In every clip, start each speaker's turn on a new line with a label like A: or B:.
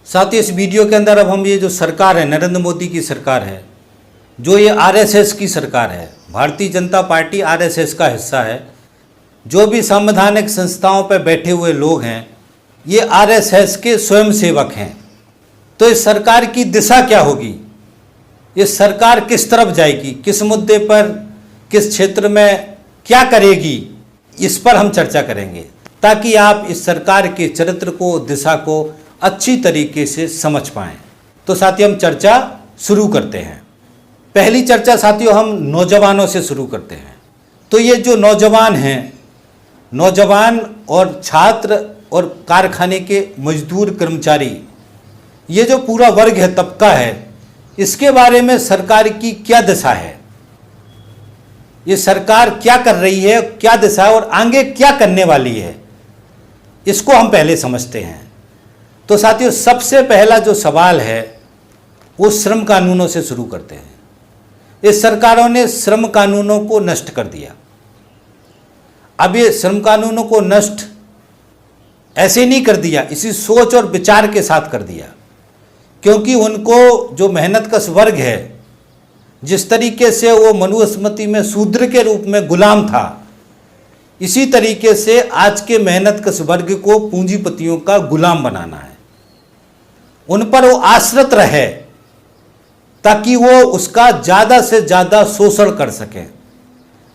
A: साथ ही इस वीडियो के अंदर अब हम ये जो सरकार है, नरेंद्र मोदी की सरकार है, जो ये आरएसएस की सरकार है, भारतीय जनता पार्टी आरएसएस का हिस्सा है, जो भी संवैधानिक संस्थाओं पर बैठे हुए लोग हैं ये आरएसएस के स्वयंसेवक हैं। तो इस सरकार की दिशा क्या होगी, ये सरकार किस तरफ जाएगी, किस मुद्दे पर, किस क्षेत्र में क्या करेगी, इस पर हम चर्चा करेंगे ताकि आप इस सरकार के चरित्र को, दिशा को अच्छी तरीके से समझ पाएं। तो साथियों हम चर्चा शुरू करते हैं। पहली चर्चा साथियों हम नौजवानों से शुरू करते हैं। तो ये जो नौजवान हैं, नौजवान और छात्र और कारखाने के मजदूर कर्मचारी, ये जो पूरा वर्ग है, तबका है, इसके बारे में सरकार की क्या दिशा है, ये सरकार क्या कर रही है, क्या दिशा है और आगे क्या करने वाली है, इसको हम पहले समझते हैं। तो साथियों सबसे पहला जो सवाल है वो श्रम कानूनों से शुरू करते हैं। इस सरकारों ने श्रम कानूनों को नष्ट कर दिया। अब ये श्रम कानूनों को नष्ट ऐसे नहीं कर दिया, इसी सोच और विचार के साथ कर दिया, क्योंकि उनको जो मेहनतकश वर्ग है, जिस तरीके से वो मनुस्मृति में शूद्र के रूप में गुलाम था, इसी तरीके से आज के मेहनतकश वर्ग को पूंजीपतियों का गुलाम बनाना है। उन पर वो आश्रित रहे ताकि वो उसका ज़्यादा से ज़्यादा शोषण कर सकें,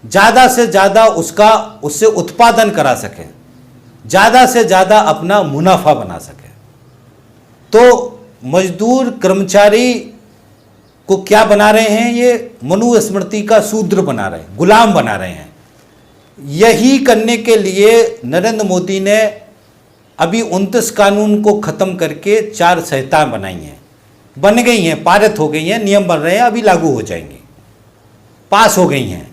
A: ज़्यादा से ज़्यादा उससे उत्पादन करा सकें, ज़्यादा से ज़्यादा अपना मुनाफा बना सकें। तो मजदूर कर्मचारी को क्या बना रहे हैं, ये मनुस्मृति का शूद्र बना रहे हैं, गुलाम बना रहे हैं। यही करने के लिए नरेंद्र मोदी ने अभी 29 कानून को ख़त्म करके 4 संहिताएं बनाई हैं, बन गई हैं, पारित हो गई हैं, नियम बन रहे हैं, अभी लागू हो जाएंगी, पास हो गई हैं।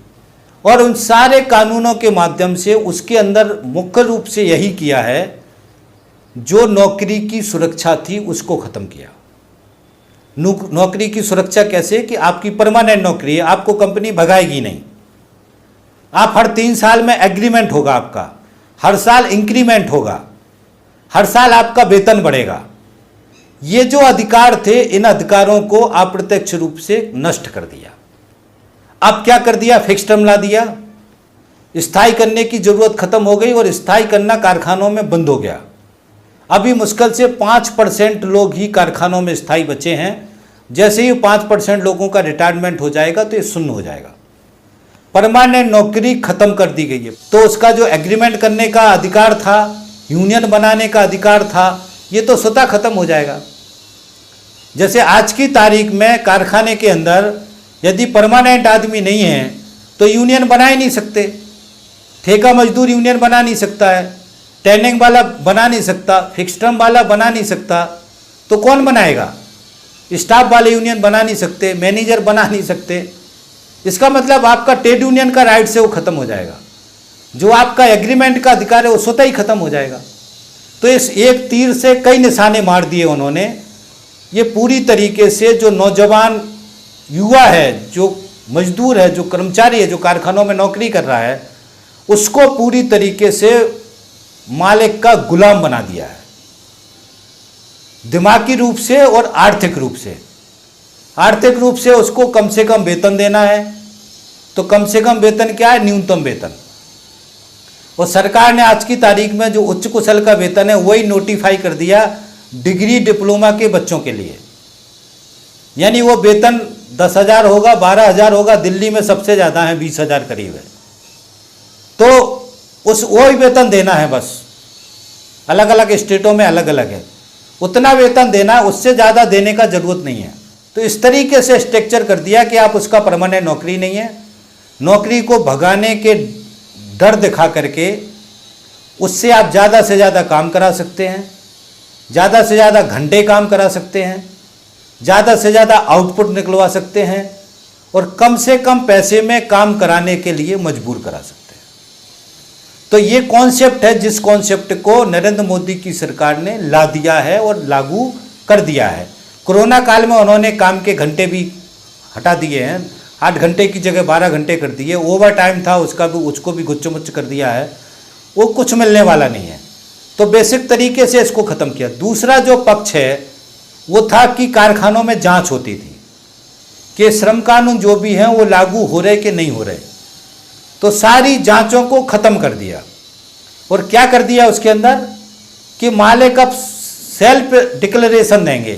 A: और उन सारे कानूनों के माध्यम से उसके अंदर मुख्य रूप से यही किया है, जो नौकरी की सुरक्षा थी उसको ख़त्म किया। नौकरी की सुरक्षा कैसे कि आपकी परमानेंट नौकरी है, आपको कंपनी भगाएगी नहीं, आप हर 3 साल में एग्रीमेंट होगा आपका, हर साल इंक्रीमेंट होगा, हर साल आपका वेतन बढ़ेगा। ये जो अधिकार थे, इन अधिकारों को अप्रत्यक्ष रूप से नष्ट कर दिया। अब क्या कर दिया, फिक्स टर्म ला दिया, स्थायी करने की जरूरत खत्म हो गई और स्थायी करना कारखानों में बंद हो गया। अभी मुश्किल से 5% लोग ही कारखानों में स्थायी बचे हैं। जैसे ही 5% लोगों का रिटायरमेंट हो जाएगा तो ये शून्य हो जाएगा। परमानेंट नौकरी खत्म कर दी गई है। तो उसका जो एग्रीमेंट करने का अधिकार था, यूनियन बनाने का अधिकार था, ये तो स्वतः खत्म हो जाएगा। जैसे आज की तारीख में कारखाने के अंदर यदि परमानेंट आदमी नहीं है तो यूनियन बना ही नहीं सकते, ठेका मजदूर यूनियन बना नहीं सकता है, ट्रेनिंग वाला बना नहीं सकता, फिक्स टर्म वाला बना नहीं सकता, तो कौन बनाएगा? स्टाफ वाले यूनियन बना नहीं सकते, मैनेजर बना नहीं सकते। इसका मतलब आपका ट्रेड यूनियन का राइट से वो खत्म हो जाएगा, जो आपका एग्रीमेंट का अधिकार है वो स्वतः ही खत्म हो जाएगा। तो इस एक तीर से कई निशाने मार दिए उन्होंने। ये पूरी तरीके से जो नौजवान युवा है, जो मजदूर है, जो कर्मचारी है, जो कारखानों में नौकरी कर रहा है, उसको पूरी तरीके से मालिक का गुलाम बना दिया है, दिमागी रूप से और आर्थिक रूप से। आर्थिक रूप से उसको कम से कम वेतन देना है, तो कम से कम वेतन क्या है? न्यूनतम वेतन। और सरकार ने आज की तारीख में जो उच्च कुशल का वेतन है वही नोटिफाई कर दिया डिग्री डिप्लोमा के बच्चों के लिए। यानी वो वेतन 10,000 होगा, 12,000 होगा, दिल्ली में सबसे ज़्यादा है, 20,000 करीब है। तो उस वही वेतन देना है, बस अलग अलग स्टेटों में अलग अलग है, उतना वेतन देना, उससे ज़्यादा देने का ज़रूरत नहीं है। तो इस तरीके से स्ट्रक्चर कर दिया कि आप उसका परमानेंट नौकरी नहीं है, नौकरी को भगाने के डर दिखा करके उससे आप ज़्यादा से ज़्यादा काम करा सकते हैं, ज़्यादा से ज़्यादा घंटे काम करा सकते हैं, ज़्यादा से ज़्यादा आउटपुट निकलवा सकते हैं और कम से कम पैसे में काम कराने के लिए मजबूर करा सकते हैं। तो ये कॉन्सेप्ट है जिस कॉन्सेप्ट को नरेंद्र मोदी की सरकार ने ला दिया है और लागू कर दिया है। कोरोना काल में उन्होंने काम के घंटे भी हटा दिए हैं, 8 घंटे की जगह 12 घंटे कर दिए। ओवर टाइम था उसको भी गुच्च कर दिया है, वो कुछ मिलने वाला नहीं है। तो बेसिक तरीके से इसको ख़त्म किया। दूसरा जो पक्ष है वो था कि कारखानों में जांच होती थी कि श्रम कानून जो भी हैं वो लागू हो रहे कि नहीं हो रहे। तो सारी जांचों को ख़त्म कर दिया और क्या कर दिया उसके अंदर कि मालिक अब सेल्फ डिक्लेरेशन देंगे,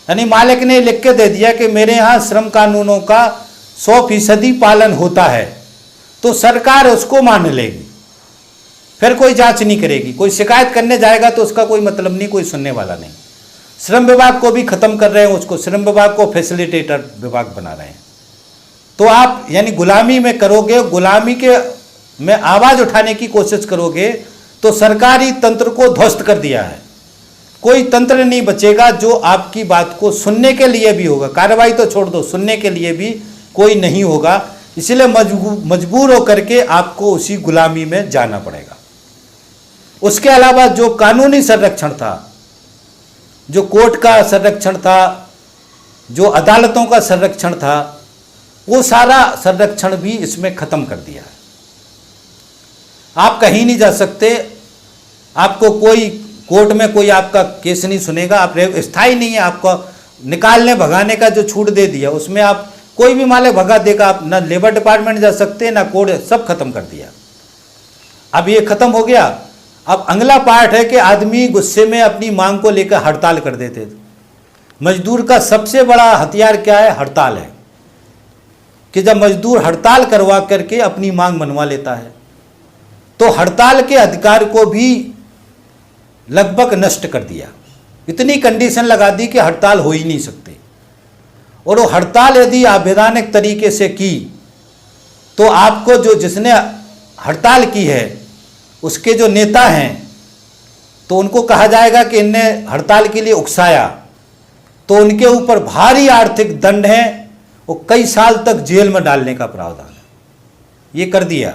A: यानी मालिक ने लिख के दे दिया कि मेरे यहाँ श्रम कानूनों का 100% पालन होता है, तो सरकार उसको मान लेगी, फिर कोई जांच नहीं करेगी। कोई शिकायत करने जाएगा तो उसका कोई मतलब नहीं, कोई सुनने वाला नहीं। श्रम विभाग को भी खत्म कर रहे हैं, उसको श्रम विभाग को फैसिलिटेटर विभाग बना रहे हैं। तो आप यानी गुलामी में करोगे, गुलामी के में आवाज उठाने की कोशिश करोगे तो सरकारी तंत्र को ध्वस्त कर दिया है। कोई तंत्र नहीं बचेगा जो आपकी बात को सुनने के लिए भी होगा, कार्रवाई तो छोड़ दो, सुनने के लिए भी कोई नहीं होगा। इसलिए मजबूर होकर के आपको उसी गुलामी में जाना पड़ेगा। उसके अलावा जो कानूनी संरक्षण था, जो कोर्ट का संरक्षण था, जो अदालतों का संरक्षण था, वो सारा संरक्षण भी इसमें खत्म कर दिया है। आप कहीं नहीं जा सकते, आपको कोई कोर्ट में कोई आपका केस नहीं सुनेगा, आप स्थायी नहीं है, आपको निकालने भगाने का जो छूट दे दिया उसमें आप कोई भी मालिक भगा देगा, आप ना लेबर डिपार्टमेंट जा सकते ना कोर्ट, सब खत्म कर दिया। अब ये खत्म हो गया। अब अगला पार्ट है कि आदमी गुस्से में अपनी मांग को लेकर हड़ताल कर देते थे। मजदूर का सबसे बड़ा हथियार क्या है? हड़ताल है। कि जब मजदूर हड़ताल करवा करके अपनी मांग मनवा लेता है तो हड़ताल के अधिकार को भी लगभग नष्ट कर दिया। इतनी कंडीशन लगा दी कि हड़ताल हो ही नहीं सकते। और वो हड़ताल यदि अवैधानिक तरीके से की तो आपको जो जिसने हड़ताल की है उसके जो नेता हैं तो उनको कहा जाएगा कि इनने हड़ताल के लिए उकसाया, तो उनके ऊपर भारी आर्थिक दंड है और कई साल तक जेल में डालने का प्रावधान है। ये कर दिया।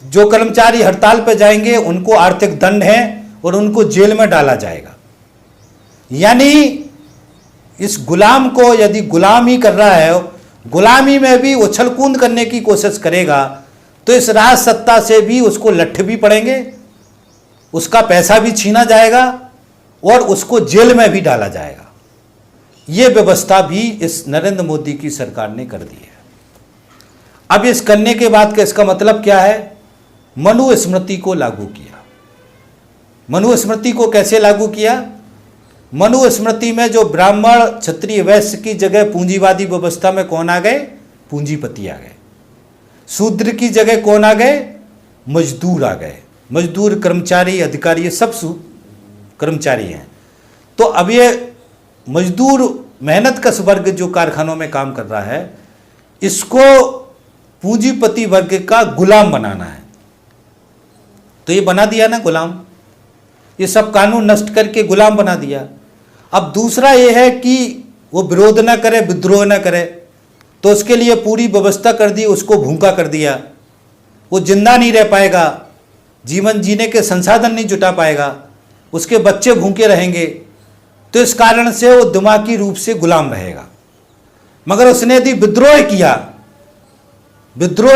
A: जो कर्मचारी हड़ताल पर जाएंगे उनको आर्थिक दंड है और उनको जेल में डाला जाएगा। यानी इस गुलाम को यदि गुलाम ही कर रहा है, गुलामी में भी उछल कूद करने की कोशिश करेगा तो इस राज सत्ता से भी उसको लट्ठे भी पड़ेंगे, उसका पैसा भी छीना जाएगा और उसको जेल में भी डाला जाएगा। ये व्यवस्था भी इस नरेंद्र मोदी की सरकार ने कर दी है। अब इस करने के बाद का इसका मतलब क्या है? मनुस्मृति को लागू किया। मनुस्मृति को कैसे लागू किया? मनुस्मृति में जो ब्राह्मण क्षत्रिय वैश्य की जगह पूंजीवादी व्यवस्था में कौन आ गए? पूंजीपति आ गए। शूद्र की जगह कौन आ गए? मजदूर आ गए। मजदूर, कर्मचारी, अधिकारी, ये सब कर्मचारी हैं। तो अब ये मजदूर मेहनतकश वर्ग जो कारखानों में काम कर रहा है, इसको पूंजीपति वर्ग का गुलाम बनाना है। तो ये बना दिया ना गुलाम, ये सब कानून नष्ट करके गुलाम बना दिया। अब दूसरा ये है कि वो विरोध ना करे, विद्रोह ना करे, तो उसके लिए पूरी व्यवस्था कर दी, उसको भूखा कर दिया। वो जिंदा नहीं रह पाएगा, जीवन जीने के संसाधन नहीं जुटा पाएगा, उसके बच्चे भूखे रहेंगे। तो इस कारण से वो दिमागी रूप से गुलाम रहेगा। मगर उसने यदि विद्रोह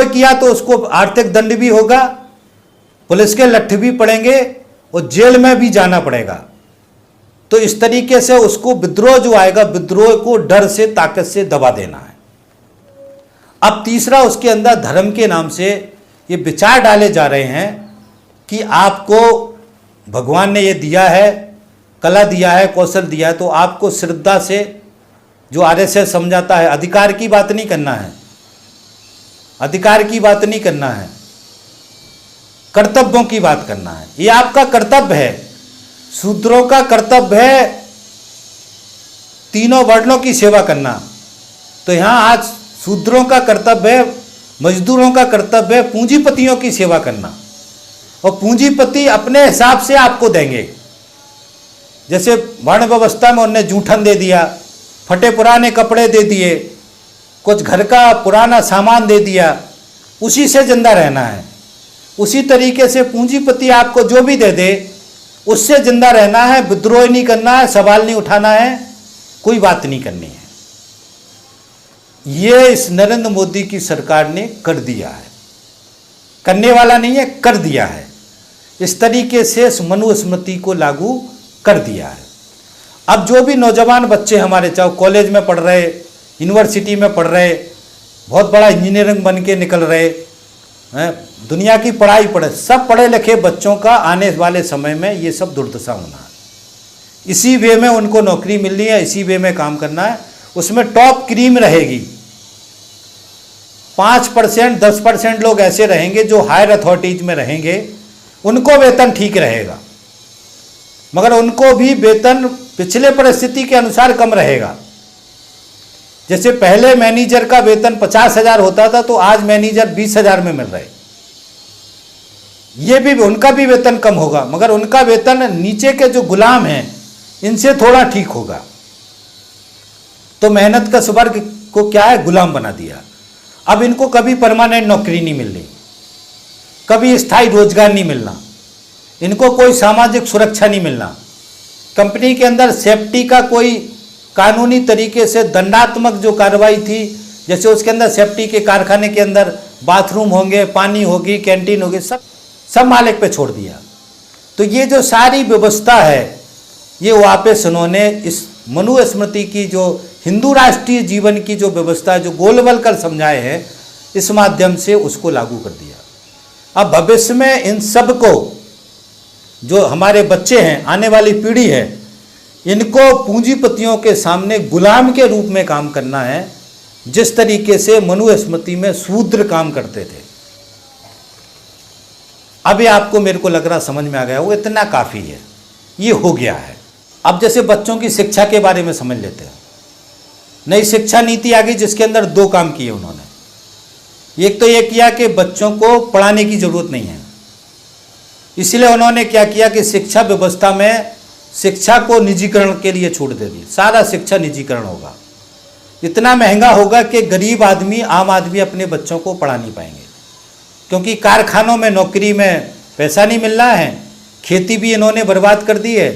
A: किया तो उसको आर्थिक दंड भी होगा, पुलिस के लट्ठे भी पड़ेंगे और जेल में भी जाना पड़ेगा। तो इस तरीके से उसको विद्रोह जो आएगा, विद्रोह को डर से, ताकत से दबा देना है। अब तीसरा, उसके अंदर धर्म के नाम से ये विचार डाले जा रहे हैं कि आपको भगवान ने ये दिया है, कला दिया है, कौशल दिया है, तो आपको श्रद्धा से, जो आरएसएस समझाता है, अधिकार की बात नहीं करना है, अधिकार की बात नहीं करना है, कर्तव्यों की बात करना है। ये आपका कर्तव्य है। शूद्रों का कर्तव्य है तीनों वर्णों की सेवा करना। तो यहां आज शूद्रों का कर्तव्य है, मजदूरों का कर्तव्य है पूंजीपतियों की सेवा करना। और पूंजीपति अपने हिसाब से आपको देंगे। जैसे वर्ण व्यवस्था में उन्होंने जूठन दे दिया, फटे पुराने कपड़े दे दिए, कुछ घर का पुराना सामान दे दिया, उसी से जिंदा रहना है। उसी तरीके से पूंजीपति आपको जो भी दे दे उससे जिंदा रहना है, विद्रोह नहीं करना है, सवाल नहीं उठाना है, कोई बात नहीं करनी है। ये इस नरेंद्र मोदी की सरकार ने कर दिया है, करने वाला नहीं है, कर दिया है। इस तरीके से इस मनुस्मृति को लागू कर दिया है। अब जो भी नौजवान बच्चे हमारे, चाहे कॉलेज में पढ़ रहे, यूनिवर्सिटी में पढ़ रहे, बहुत बड़ा इंजीनियरिंग बन के निकल रहे हैं, दुनिया की पढ़ाई पढ़े, सब पढ़े लिखे बच्चों का आने वाले समय में ये सब दुर्दशा होना है। इसी वे में उनको नौकरी मिलनी है, इसी वे में काम करना है। उसमें टॉप क्रीम रहेगी। 5% 10% लोग ऐसे रहेंगे जो हायर अथॉरिटीज में रहेंगे, उनको वेतन ठीक रहेगा, मगर उनको भी वेतन पिछले परिस्थिति के अनुसार कम रहेगा। जैसे पहले मैनेजर का वेतन 50,000 होता था, तो आज मैनेजर 20,000 में मिल रहे। ये भी उनका भी वेतन कम होगा, मगर उनका वेतन नीचे के जो गुलाम हैं इनसे थोड़ा ठीक होगा। तो मेहनत का वर्ग को क्या है, गुलाम बना दिया। अब इनको कभी परमानेंट नौकरी नहीं मिल रही, कभी स्थायी रोजगार नहीं मिलना, इनको कोई सामाजिक सुरक्षा नहीं मिलना, कंपनी के अंदर सेफ्टी का कोई कानूनी तरीके से दंडात्मक जो कार्रवाई थी, जैसे उसके अंदर सेफ्टी के कारखाने के अंदर बाथरूम होंगे, पानी होगी, कैंटीन होगी, सब मालिक पे छोड़ दिया। तो ये जो सारी व्यवस्था है, ये वापस उन्होंने इस मनुस्मृति की जो हिंदू राष्ट्रीय जीवन की जो व्यवस्था, जो गोलवलकर समझाए हैं, इस माध्यम से उसको लागू कर दिया। अब भविष्य में इन सब को, जो हमारे बच्चे हैं, आने वाली पीढ़ी है, इनको पूंजीपतियों के सामने गुलाम के रूप में काम करना है, जिस तरीके से मनुस्मृति में शूद्र काम करते थे। अभी आपको, मेरे को लग रहा समझ में आ गया, वो इतना काफ़ी है, ये हो गया है। अब जैसे बच्चों की शिक्षा के बारे में समझ लेते हैं। नई शिक्षा नीति आ गई, जिसके अंदर 2 काम किए उन्होंने। एक तो ये किया कि बच्चों को पढ़ाने की ज़रूरत नहीं है, इसलिए उन्होंने क्या किया कि शिक्षा व्यवस्था में शिक्षा को निजीकरण के लिए छूट दे दी। सारा शिक्षा निजीकरण होगा, इतना महंगा होगा कि गरीब आदमी, आम आदमी अपने बच्चों को पढ़ा नहीं पाएंगे, क्योंकि कारखानों में नौकरी में पैसा नहीं मिल रहा है, खेती भी इन्होंने बर्बाद कर दी है।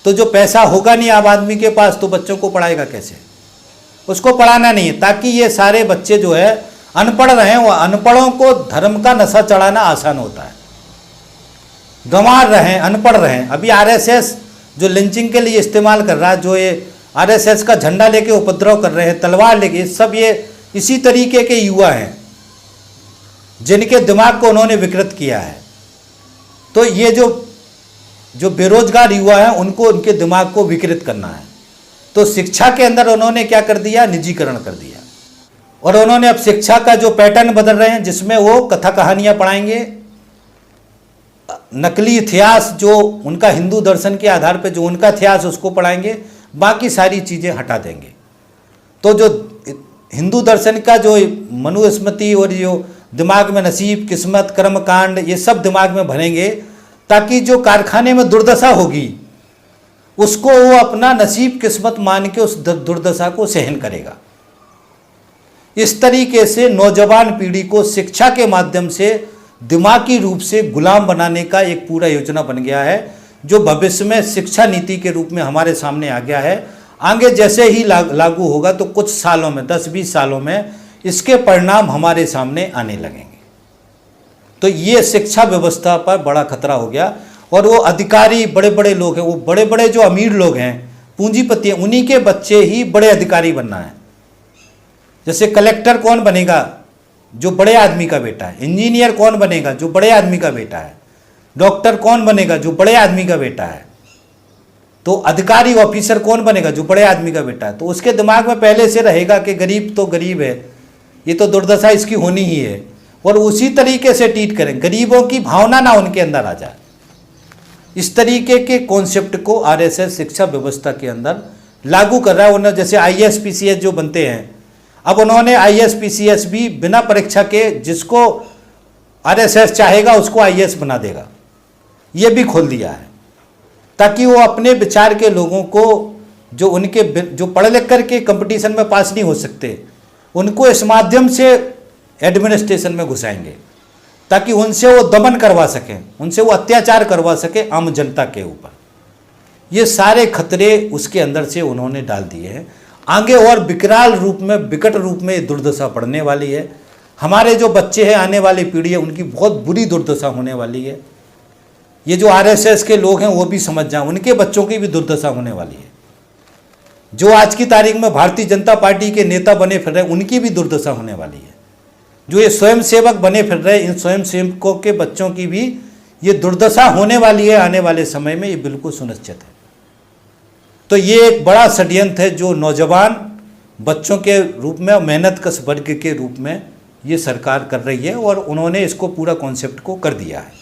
A: तो जो पैसा होगा नहीं आम आदमी के पास, तो बच्चों को पढ़ाएगा कैसे? उसको पढ़ाना नहीं है, ताकि ये सारे बच्चे जो है अनपढ़ रहें। वो अनपढ़ों को धर्म का नशा चढ़ाना आसान होता है, गंवार रहें, अनपढ़ रहें। अभी आरएसएस जो लिंचिंग के लिए इस्तेमाल कर रहा है, जो ये आरएसएस का झंडा लेके उपद्रव कर रहे हैं, तलवार लेके, सब ये इसी तरीके के युवा हैं जिनके दिमाग को उन्होंने विकृत किया है। तो ये जो बेरोजगार युवा हैं, उनको, उनके दिमाग को विकृत करना है। तो शिक्षा के अंदर उन्होंने क्या कर दिया, निजीकरण कर दिया। और उन्होंने अब शिक्षा का जो पैटर्न बदल रहे हैं, जिसमें वो कथा कहानियां पढ़ाएंगे, नकली इतिहास जो उनका हिंदू दर्शन के आधार पर जो उनका इतिहास, उसको पढ़ाएंगे, बाकी सारी चीज़ें हटा देंगे। तो जो हिंदू दर्शन का जो मनुस्मृति और जो दिमाग में नसीब, किस्मत, कर्मकांड, ये सब दिमाग में भरेंगे, ताकि जो कारखाने में दुर्दशा होगी उसको वो अपना नसीब, किस्मत मान के उस दुर्दशा को सहन करेगा। इस तरीके से नौजवान पीढ़ी को शिक्षा के माध्यम से दिमागी रूप से गुलाम बनाने का एक पूरा योजना बन गया है, जो भविष्य में शिक्षा नीति के रूप में हमारे सामने आ गया है। आगे जैसे ही लागू होगा, तो कुछ सालों में, 10-20 सालों में इसके परिणाम हमारे सामने आने लगेंगे। तो ये शिक्षा व्यवस्था पर बड़ा खतरा हो गया। और वो अधिकारी, बड़े बड़े लोग हैं, वो बड़े बड़े जो अमीर लोग हैं, पूंजीपति हैं, उन्हीं के बच्चे ही बड़े अधिकारी बनना है। जैसे कलेक्टर कौन बनेगा, जो बड़े आदमी का बेटा है। इंजीनियर कौन बनेगा, जो बड़े आदमी का बेटा है। डॉक्टर कौन बनेगा, जो बड़े आदमी का बेटा है। तो अधिकारी ऑफिसर कौन बनेगा, जो बड़े आदमी का बेटा है। तो उसके दिमाग में पहले से रहेगा कि गरीब तो गरीब है, ये तो दुर्दशा इसकी होनी ही है, और उसी तरीके से ट्रीट करें, गरीबों की भावना ना उनके अंदर आ जाए। इस तरीके के कॉन्सेप्ट को आरएसएस शिक्षा व्यवस्था के अंदर लागू कर रहा है। उन्होंने जैसे आईएएस पीसीएस जो बनते हैं, अब उन्होंने आईएएस पीसीएस भी बिना परीक्षा के, जिसको आरएसएस चाहेगा उसको आईएएस बना देगा, ये भी खोल दिया है, ताकि वो अपने विचार के लोगों को, जो उनके जो पढ़ लिख करके कंपटीशन में पास नहीं हो सकते, उनको इस माध्यम से एडमिनिस्ट्रेशन में घुसाएंगे, ताकि उनसे वो दमन करवा सकें, उनसे वो अत्याचार करवा सके आम जनता के ऊपर। ये सारे खतरे उसके अंदर से उन्होंने डाल दिए हैं। आगे और विकराल रूप में, विकट रूप में दुर्दशा पड़ने वाली है। हमारे जो बच्चे हैं, आने वाली पीढ़ी है, उनकी बहुत बुरी दुर्दशा होने वाली है। ये जो आरएसएस के लोग हैं वो भी समझ जाएं, उनके बच्चों की भी दुर्दशा होने वाली है। जो आज की तारीख में भारतीय जनता पार्टी के नेता बने फिर रहे, उनकी भी दुर्दशा होने वाली है। जो ये स्वयंसेवक बने फिर रहे, इन स्वयंसेवकों के बच्चों की भी ये दुर्दशा होने वाली है आने वाले समय में, ये बिल्कुल सुनिश्चित है। तो ये एक बड़ा षड्यंत्र है जो नौजवान बच्चों के रूप में और मेहनतकश वर्ग के रूप में ये सरकार कर रही है, और उन्होंने इसको पूरा कॉन्सेप्ट को कर दिया है।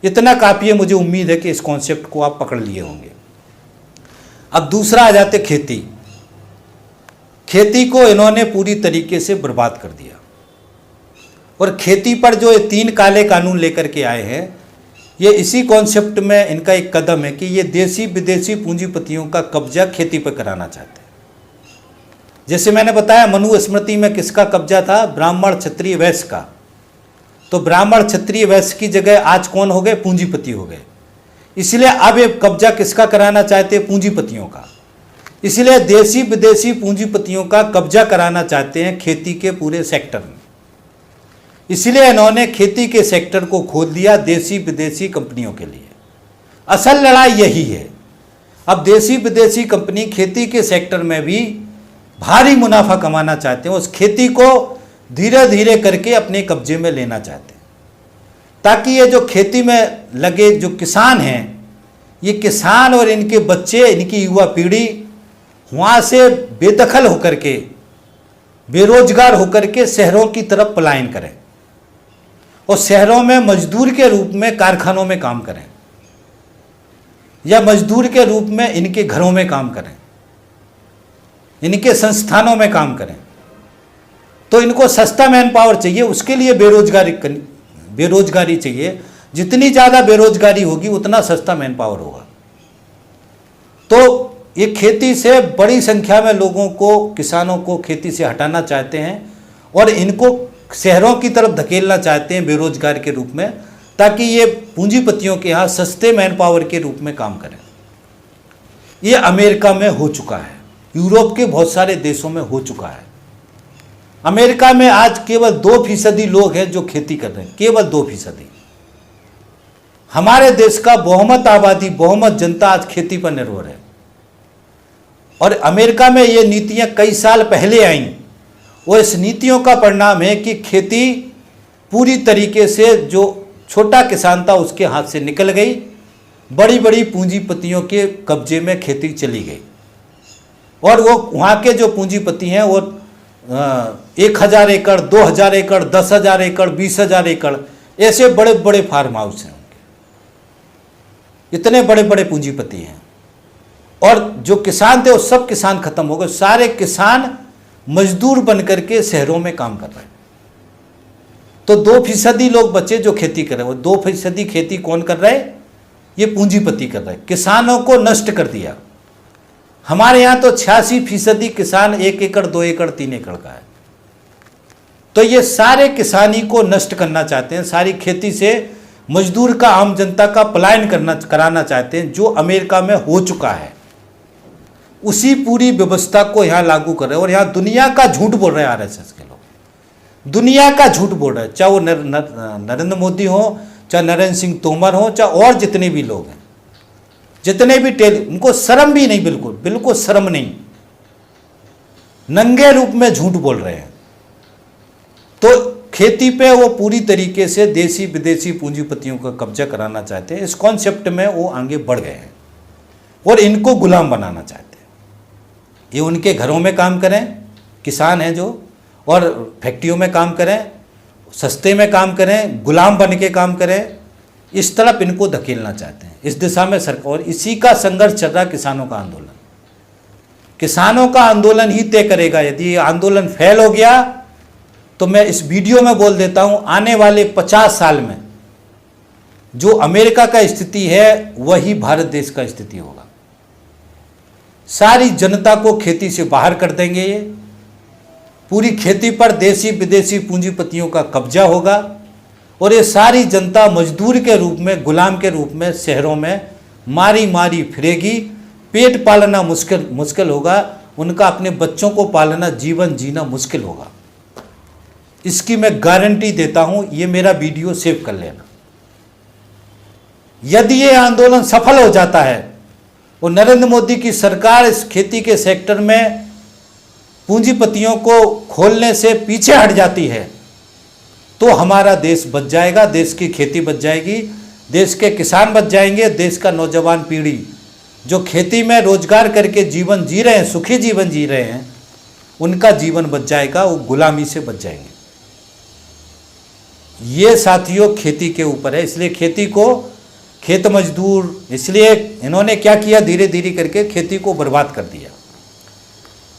A: इतना काफ़ी है, मुझे उम्मीद है कि इस कॉन्सेप्ट को आप पकड़ लिए होंगे। अब दूसरा आ जाते खेती। खेती को इन्होंने पूरी तरीके से बर्बाद कर दिया, और खेती पर जो ये 3 काले कानून लेकर के आए हैं, ये इसी कॉन्सेप्ट में इनका एक कदम है कि ये देसी विदेशी पूंजीपतियों का कब्जा खेती पर कराना चाहते हैं। जैसे मैंने बताया, मनुस्मृति में किसका कब्जा था? ब्राह्मण क्षत्रिय वैश्य का। तो ब्राह्मण क्षत्रिय वैश्य की जगह आज कौन हो गए? पूंजीपति हो गए। इसलिए अब ये कब्जा किसका कराना चाहते हैं? पूंजीपतियों का। इसलिए देसी विदेशी पूंजीपतियों का कब्जा कराना चाहते हैं खेती के पूरे सेक्टर में। इसलिए इन्होंने खेती के सेक्टर को खोल दिया देसी विदेशी कंपनियों के लिए। असल लड़ाई यही है। अब देसी विदेशी कंपनी खेती के सेक्टर में भी भारी मुनाफा कमाना चाहते हैं, उस खेती को धीरे धीरे करके अपने कब्जे में लेना चाहते हैं, ताकि ये जो खेती में लगे जो किसान हैं, ये किसान और इनके बच्चे, इनकी युवा पीढ़ी वहाँ से बेदखल होकर के, बेरोजगार होकर के शहरों की तरफ पलायन करें, और शहरों में मजदूर के रूप में कारखानों में काम करें, या मजदूर के रूप में इनके घरों में काम करें, इनके संस्थानों में काम करें। तो इनको सस्ता मैन पावर चाहिए, उसके लिए बेरोजगारी चाहिए। जितनी ज़्यादा बेरोजगारी होगी उतना सस्ता मैन पावर होगा। तो ये खेती से बड़ी संख्या में लोगों को, किसानों को खेती से हटाना चाहते हैं, और इनको शहरों की तरफ धकेलना चाहते हैं बेरोजगार के रूप में, ताकि ये पूंजीपतियों के यहाँ सस्ते मैन पावर के रूप में काम करें। ये अमेरिका में हो चुका है, यूरोप के बहुत सारे देशों में हो चुका है। अमेरिका में आज केवल 2% लोग हैं जो खेती कर रहे हैं, केवल 2%। हमारे देश का बहुमत आबादी, बहुमत जनता आज खेती पर निर्भर है। और अमेरिका में ये नीतियां कई साल पहले आईं, और इस नीतियों का परिणाम है कि खेती पूरी तरीके से जो छोटा किसान था उसके हाथ से निकल गई, बड़ी बड़ी पूंजीपतियों के कब्जे में खेती चली गई। और वो वहाँ के जो पूंजीपति हैं वो 1000 एकड़, 2000 एकड़, 10,000 एकड़, 20,000 एकड़, ऐसे बड़े बड़े फार्म हाउस हैं उनके, इतने बड़े बड़े पूंजीपति हैं। और जो किसान थे वो सब किसान खत्म हो गए, सारे किसान मजदूर बनकर के शहरों में काम कर रहे हैं। तो 2% लोग बचे जो खेती कर रहे हैं। वो 2% खेती कौन कर रहे हैं? ये पूंजीपति कर रहे हैं। किसानों को नष्ट कर दिया। हमारे यहाँ तो 86% किसान 1 एकड़, 2 एकड़, 3 एकड़ का है। तो ये सारे किसानी को नष्ट करना चाहते हैं, सारी खेती से मजदूर का, आम जनता का पलायन कराना चाहते हैं, जो अमेरिका में हो चुका है। उसी पूरी व्यवस्था को यहाँ लागू कर रहे हैं। और यहाँ दुनिया का झूठ बोल रहे हैं आरएसएस के लोग, दुनिया का झूठ बोल रहे हैं, चाहे वो नरेंद्र मोदी हो, चाहे नरेंद्र सिंह तोमर हो, चाहे और जितने भी लोग हैं, जितने भी उनको शर्म भी नहीं, बिल्कुल बिल्कुल शर्म नहीं, नंगे रूप में झूठ बोल रहे हैं। तो खेती पे वो पूरी तरीके से देसी विदेशी पूंजीपतियों का कब्जा कराना चाहते हैं। इस कॉन्सेप्ट में वो आगे बढ़ गए हैं और इनको गुलाम बनाना चाहते हैं। ये उनके घरों में काम करें, किसान हैं जो, और फैक्ट्रियों में काम करें, सस्ते में काम करें, गुलाम बन के काम करें, इस तरफ इनको धकेलना चाहते हैं। इस दिशा में सरकार, और इसी का संघर्ष चल रहा है किसानों का आंदोलन। किसानों का आंदोलन ही तय करेगा। यदि ये आंदोलन फेल हो गया तो मैं इस वीडियो में बोल देता हूं, आने वाले 50 साल में जो अमेरिका का स्थिति है वही भारत देश का स्थिति होगा। सारी जनता को खेती से बाहर कर देंगे ये, पूरी खेती पर देसी विदेशी पूंजीपतियों का कब्जा होगा, और ये सारी जनता मजदूर के रूप में, गुलाम के रूप में शहरों में मारी मारी फिरेगी। पेट पालना मुश्किल होगा, उनका अपने बच्चों को पालना, जीवन जीना मुश्किल होगा। इसकी मैं गारंटी देता हूं। ये मेरा वीडियो सेव कर लेना। यदि ये आंदोलन सफल हो जाता है और नरेंद्र मोदी की सरकार इस खेती के सेक्टर में पूंजीपतियों को खोलने से पीछे हट जाती है तो हमारा देश बच जाएगा, देश की खेती बच जाएगी, देश के किसान बच जाएंगे, देश का नौजवान पीढ़ी जो खेती में रोजगार करके जीवन जी रहे हैं, सुखी जीवन जी रहे हैं, उनका जीवन बच जाएगा, वो गुलामी से बच जाएंगे। ये साथियों खेती के ऊपर है। इसलिए खेती को खेत मजदूर, इसलिए इन्होंने क्या किया, धीरे धीरे करके खेती को बर्बाद कर दिया,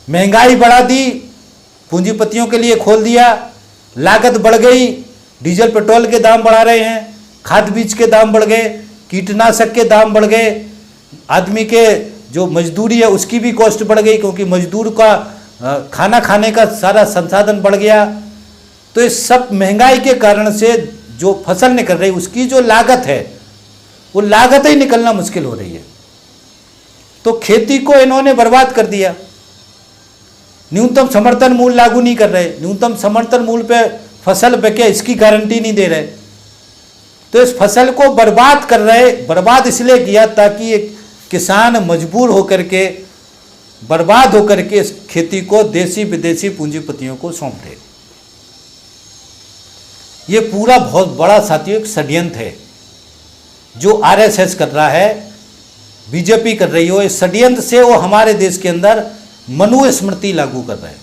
A: महंगाई बढ़ा दी, पूंजीपतियों के लिए खोल दिया, लागत बढ़ गई, डीजल पेट्रोल के दाम बढ़ा रहे हैं, खाद बीज के दाम बढ़ गए, कीटनाशक के दाम बढ़ गए, आदमी के जो मजदूरी है उसकी भी कॉस्ट बढ़ गई, क्योंकि मजदूर का खाना खाने का सारा संसाधन बढ़ गया। तो इस सब महंगाई के कारण से जो फसल निकल रही उसकी जो लागत है वो लागत ही निकलना मुश्किल हो रही है। तो खेती को इन्होंने बर्बाद कर दिया। न्यूनतम समर्थन मूल्य लागू नहीं कर रहे, न्यूनतम समर्थन मूल्य पे फसल बिके इसकी गारंटी नहीं दे रहे। तो इस फसल को बर्बाद कर रहे, बर्बाद इसलिए किया ताकि एक किसान मजबूर होकर के, बर्बाद होकर के इस खेती को देसी विदेशी पूंजीपतियों को सौंप दे। ये पूरा बहुत बड़ा साथियों एक षड्यंत्र है जो आरएसएस कर रहा है, बीजेपी कर रही हो। इस षड्यंत्र से वो हमारे देश के अंदर मनुस्मृति लागू कर रहे हैं।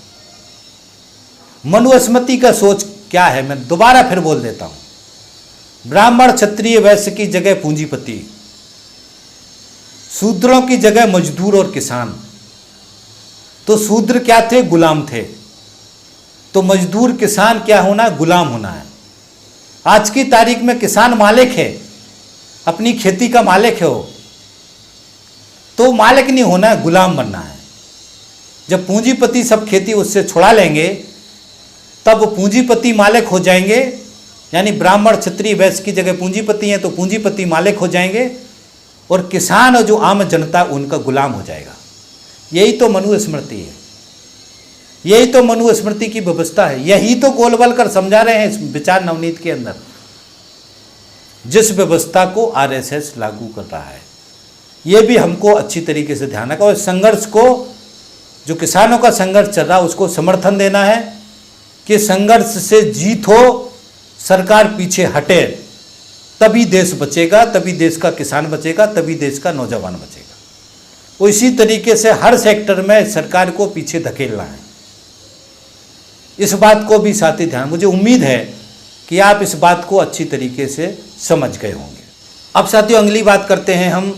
A: मनुस्मृति का सोच क्या है, मैं दोबारा फिर बोल देता हूं। ब्राह्मण क्षत्रिय वैश्य की जगह पूंजीपति, शूद्रों की जगह मजदूर और किसान। तो शूद्र क्या थे, गुलाम थे। तो मजदूर किसान क्या होना, गुलाम होना है। आज की तारीख में किसान मालिक है, अपनी खेती का मालिक है वो, तो मालिक नहीं होना है, गुलाम बनना है। जब पूंजीपति सब खेती उससे छुड़ा लेंगे तब पूंजीपति मालिक हो जाएंगे, यानी ब्राह्मण क्षत्रिय वैश्य की जगह पूंजीपति हैं तो पूंजीपति मालिक हो जाएंगे और किसान और जो आम जनता उनका गुलाम हो जाएगा। यही तो मनुस्मृति है, यही तो मनुस्मृति की व्यवस्था है, यही तो गोलवलकर समझा रहे हैं इस विचार नवनीत के अंदर, जिस व्यवस्था को आरएसएस लागू कर रहा है। ये भी हमको अच्छी तरीके से ध्यान रखा और संघर्ष को, जो किसानों का संघर्ष चल रहा है उसको समर्थन देना है कि संघर्ष से जीत हो, सरकार पीछे हटे, तभी देश बचेगा, तभी देश का किसान बचेगा, तभी देश का नौजवान बचेगा। वो इसी तरीके से हर सेक्टर में सरकार को पीछे धकेलना है। इस बात को भी साथी ध्यान, मुझे उम्मीद है कि आप इस बात को अच्छी तरीके से समझ गए होंगे। अब साथियों अगली बात करते हैं हम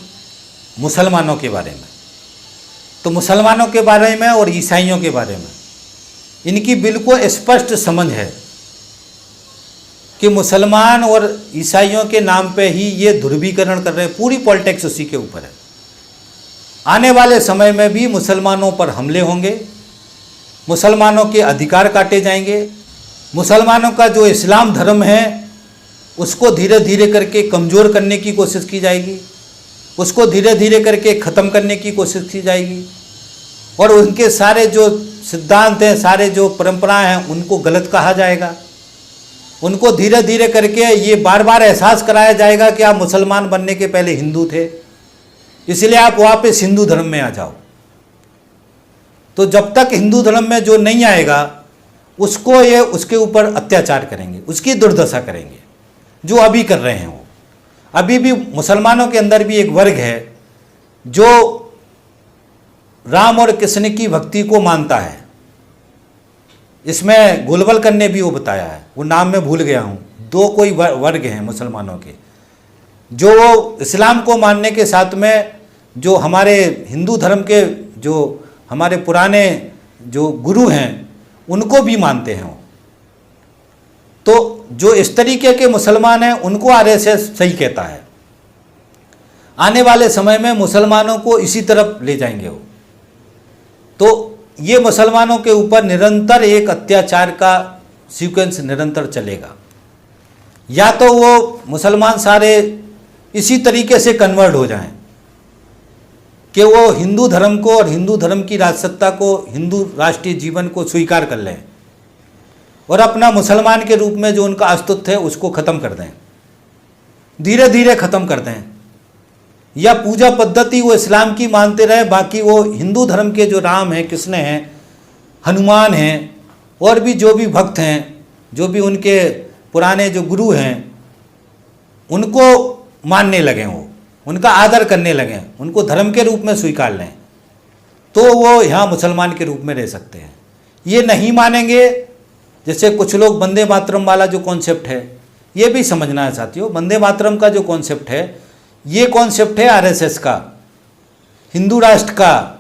A: मुसलमानों के बारे में। तो मुसलमानों के बारे में और ईसाइयों के बारे में इनकी बिल्कुल स्पष्ट समझ है कि मुसलमान और ईसाइयों के नाम पे ही ये ध्रुवीकरण कर रहे हैं, पूरी पॉलिटिक्स उसी के ऊपर है। आने वाले समय में भी मुसलमानों पर हमले होंगे, मुसलमानों के अधिकार काटे जाएंगे, मुसलमानों का जो इस्लाम धर्म है उसको धीरे धीरे करके कमज़ोर करने की कोशिश की जाएगी, उसको धीरे धीरे करके ख़त्म करने की कोशिश की जाएगी और उनके सारे जो सिद्धांत हैं, सारे जो परंपराएं हैं उनको गलत कहा जाएगा। उनको धीरे धीरे करके ये बार बार एहसास कराया जाएगा कि आप मुसलमान बनने के पहले हिंदू थे, इसलिए आप वापस हिंदू धर्म में आ जाओ। तो जब तक हिंदू धर्म में जो नहीं आएगा उसको ये उसके ऊपर अत्याचार करेंगे, उसकी दुर्दशा करेंगे, जो अभी कर रहे हैं। वो अभी भी मुसलमानों के अंदर भी एक वर्ग है जो राम और कृष्ण की भक्ति को मानता है। इसमें गोलवलकर ने भी वो बताया है, वो नाम मैं भूल गया हूँ। दो कोई वर्ग हैं मुसलमानों के जो इस्लाम को मानने के साथ में जो हमारे हिंदू धर्म के जो हमारे पुराने जो गुरु हैं उनको भी मानते हैं। तो जो इस तरीके के मुसलमान हैं उनको आरएसएस सही कहता है। आने वाले समय में मुसलमानों को इसी तरफ ले जाएंगे वो। तो ये मुसलमानों के ऊपर निरंतर एक अत्याचार का सीक्वेंस निरंतर चलेगा। या तो वो मुसलमान सारे इसी तरीके से कन्वर्ट हो जाएं कि वो हिंदू धर्म को और हिंदू धर्म की राजसत्ता को, हिंदू राष्ट्रीय जीवन को स्वीकार कर लें और अपना मुसलमान के रूप में जो उनका अस्तित्व है उसको ख़त्म कर दें, धीरे धीरे ख़त्म कर दें। या पूजा पद्धति वो इस्लाम की मानते रहे, बाकी वो हिंदू धर्म के जो राम हैं, कृष्ण हैं, हनुमान हैं और भी जो भी भक्त हैं, जो भी उनके पुराने जो गुरु हैं, उनको मानने लगे, वो उनका आदर करने लगे, उनको धर्म के रूप में स्वीकार लें, तो वो यहाँ मुसलमान के रूप में रह सकते हैं। ये नहीं मानेंगे, जैसे कुछ लोग वंदे मातरम वाला जो कॉन्सेप्ट है, ये भी समझना है साथियों। वंदे मातरम का जो कॉन्सेप्ट है, ये कॉन्सेप्ट है आरएसएस का, हिंदू राष्ट्र का।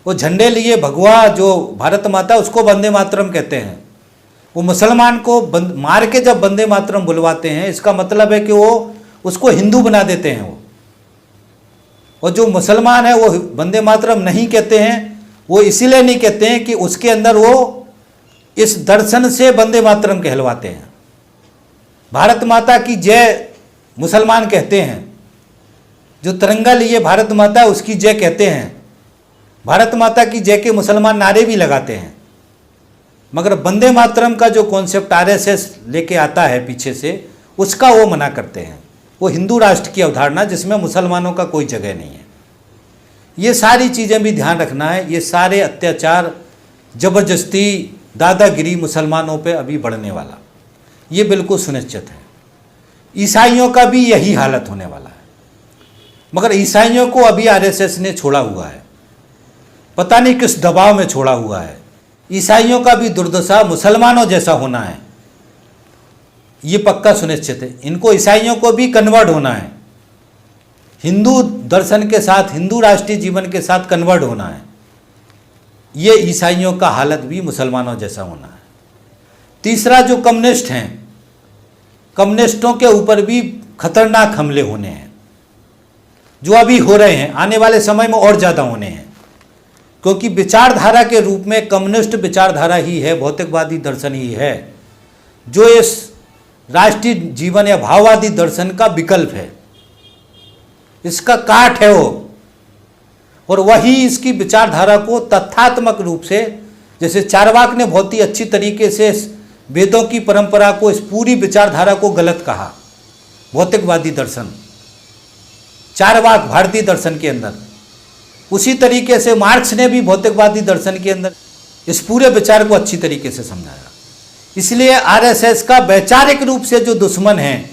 A: वो झंडे लिए भगवा जो भारत माता, उसको वंदे मातरम कहते हैं। वो मुसलमान को मार के जब वंदे मातरम बुलवाते हैं, इसका मतलब है कि वो उसको हिंदू बना देते हैं वो। और जो मुसलमान है वो वंदे मातरम नहीं कहते हैं, वो इसीलिए नहीं कहते हैं कि उसके अंदर वो इस दर्शन से वंदे मातरम कहलवाते हैं। भारत माता की जय मुसलमान कहते हैं, जो तिरंगा लिए भारत माता उसकी जय कहते हैं, भारत माता की जय के मुसलमान नारे भी लगाते हैं। मगर वंदे मातरम का जो कॉन्सेप्ट आरएसएस लेके आता है पीछे से, उसका वो मना करते हैं। वो हिंदू राष्ट्र की अवधारणा जिसमें मुसलमानों का कोई जगह नहीं है। ये सारी चीज़ें भी ध्यान रखना है। ये सारे अत्याचार, जबरदस्ती, दादागिरी मुसलमानों पे अभी बढ़ने वाला, ये बिल्कुल सुनिश्चित है। ईसाइयों का भी यही हालत होने वाला है। मगर ईसाइयों को अभी आरएसएस ने छोड़ा हुआ है, पता नहीं किस दबाव में छोड़ा हुआ है। ईसाइयों का भी दुर्दशा मुसलमानों जैसा होना है, ये पक्का सुनिश्चित है। इनको ईसाइयों को भी कन्वर्ट होना है, हिंदू दर्शन के साथ, हिंदू राष्ट्रीय जीवन के साथ कन्वर्ट होना है। ये ईसाइयों का हालत भी मुसलमानों जैसा होना है। तीसरा, जो कम्युनिस्ट हैं, कम्युनिस्टों के ऊपर भी खतरनाक हमले होने हैं, जो अभी हो रहे हैं, आने वाले समय में और ज़्यादा होने हैं। क्योंकि विचारधारा के रूप में कम्युनिस्ट विचारधारा ही है, भौतिकवादी दर्शन ही है, जो इस राष्ट्रीय जीवन या भाववादी दर्शन का विकल्प है, इसका काट है वो। और वही इसकी विचारधारा को तथ्यात्मक रूप से, जैसे चारवाक ने बहुत ही अच्छी तरीके से वेदों की परंपरा को, इस पूरी विचारधारा को गलत कहा, भौतिकवादी दर्शन, चारवाक भारतीय दर्शन के अंदर। उसी तरीके से मार्क्स ने भी भौतिकवादी दर्शन के अंदर इस पूरे विचार को अच्छी तरीके से समझाया। इसलिए आरएसएस का वैचारिक रूप से जो दुश्मन है